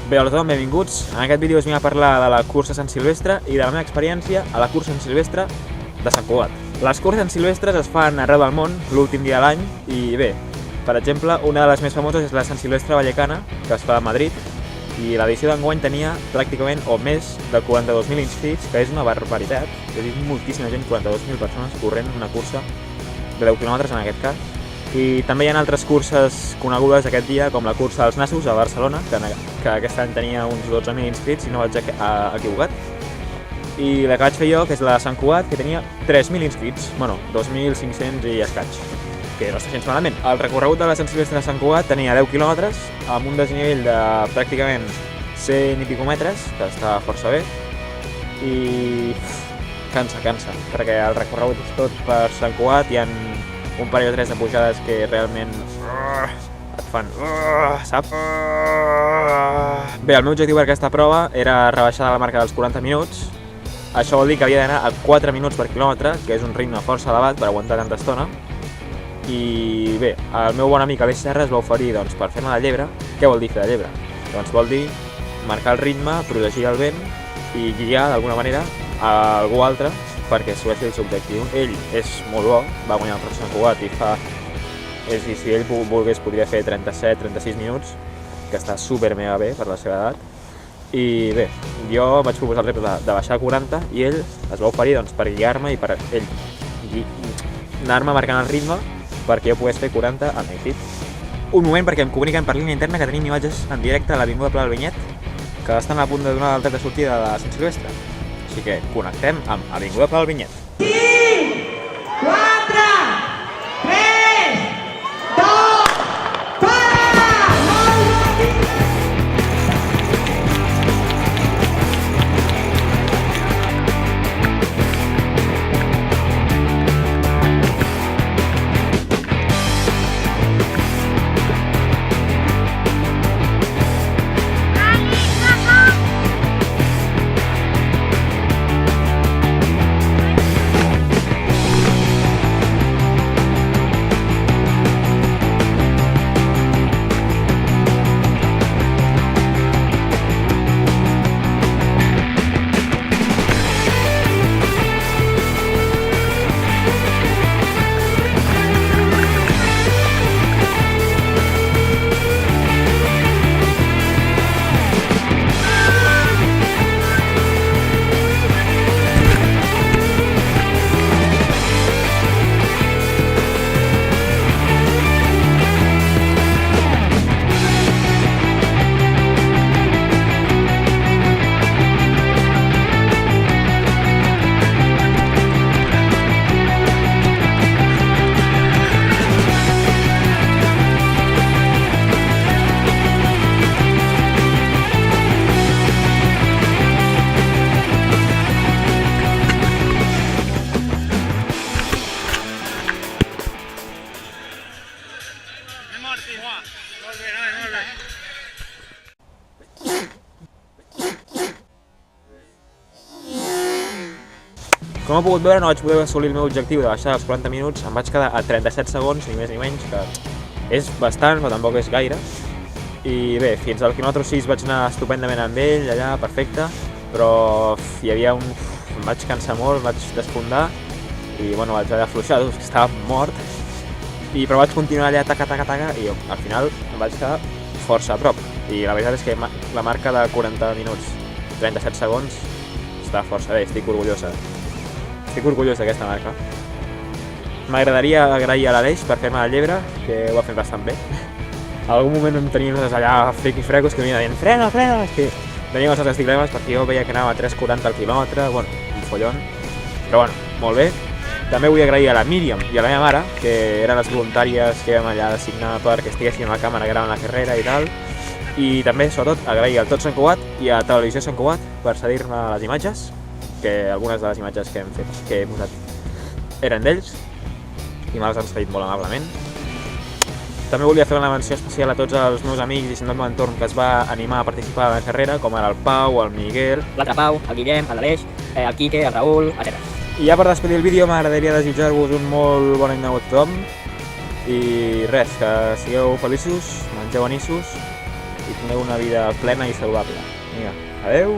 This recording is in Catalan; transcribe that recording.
Bé, hola a tothom, benvinguts. En aquest vídeo us vinc a parlar de la cursa Sant Silvestre i de la meva experiència a la cursa Sant Silvestre de Sant Cugat. Les curses Sant Silvestres es fan arreu del món l'últim dia de l'any i bé, per exemple, una de les més famoses és la Sant Silvestre Vallecana, que es fa a Madrid, i l'edició d'enguany tenia pràcticament o més de 42.000 inscrits, que és una barbaritat, és a dir, moltíssima gent, 42.000 persones corrent una cursa de 10 quilòmetres en aquest cas. I també hi ha altres curses conegudes aquest dia, com la cursa dels nassos a Barcelona, que aquest any tenia uns 12.000 inscrits, si no vaig equivocat. I la que vaig fer jo, que és la de Sant Cugat, que tenia 3.000 inscrits, bueno, 2.500 i escaig, que no està gens malament. El recorregut de la Sant Silvestre de Sant Cugat tenia 10 quilòmetres, amb un desnivell de pràcticament 100 i pico metres, que està força bé, i cansa, perquè el recorregut és tot per Sant Cugat, hi ha un parell o tres de pujades que realment et fan, saps? Bé, el meu objectiu per aquesta prova era rebaixar la marca dels 40 minuts. Això vol dir que havia d'anar a 4 minuts per quilòmetre, que és un ritme força elevat per aguantar tanta estona. I bé, el meu bon amic Aleix Serra es va oferir per fer-me de llebre. Què vol dir fer de llebre? Doncs vol dir marcar el ritme, protegir el vent i guiar d'alguna manera a algú altre perquè assoleixi el seu objectiu. Ell és molt bo, va guanyar el Pro Sant Cugat i si ell volgués podria fer 37-36 minuts, que està super mega bé per la seva edat. I bé, jo vaig proposar el repte de baixar a 40 i ell es va oferir per guiar-me i per ell anar-me marcant el ritme perquè jo pogués fer 40 amb èxit. Un moment, perquè em comuniquen per línia interna que tenim imatges en directe a l'Avinguda Pla del Vinyet, que estan a punt de donar el tret de sortida de la Sant Silvestre. Així que connectem amb Avinguda Pla del Vinyet. 5, 4, 3, 2, para! Molt bé! Com heu pogut veure, no vaig poder assolir el meu objectiu de baixar als 40 minuts, em vaig quedar a 37 segons, ni més ni menys, que és bastant, però tampoc és gaire. I bé, fins al quilòmetre 6 vaig anar estupendament amb ell, allà, perfecte, però hi havia em vaig cansar molt, vaig desfondar i bueno, vaig haver d'afluixar, que estava mort, però vaig continuar allà, taca, i al final em vaig quedar força a prop. I la veritat és que la marca de 40 minuts, 37 segons, està força bé, estic orgullós d'aquesta marca. M'agradaria agrair a l'Aleix per fer-me de llebre, que ho ha fet bastant bé. En algun moment em tenia nosaltres allà frecos que m'havien dient frena, és que teníem els altres dilemes perquè jo veia que anava a 3,40 al quilòmetre, bueno, un follon. Però bueno, molt bé. També vull agrair a la Míriam i a la meva mare, que eren les voluntàries que vam allà designar perquè estiguessin a la càmera gravant la carrera i tal. I també, sobretot, agrair al Tot Sant Cugat i a Televisió Sant Cugat per cedir-me les imatges, que algunes de les imatges que he posat eren d'ells i me les han cedit molt amablement. També volia fer una menció especial a tots els meus amics i gent del meu entorn que es va animar a participar a la carrera, com ara el Pau, el Miguel, l'altre Pau, el Guillem, l'Aleix, el Quique, el Raül, etc. I ja per despedir el vídeo m'agradaria desitjar-vos un molt bon any nou a tothom i res, que sigueu feliços, mengeu anissos i tingueu una vida plena i saludable. Vinga, adeu!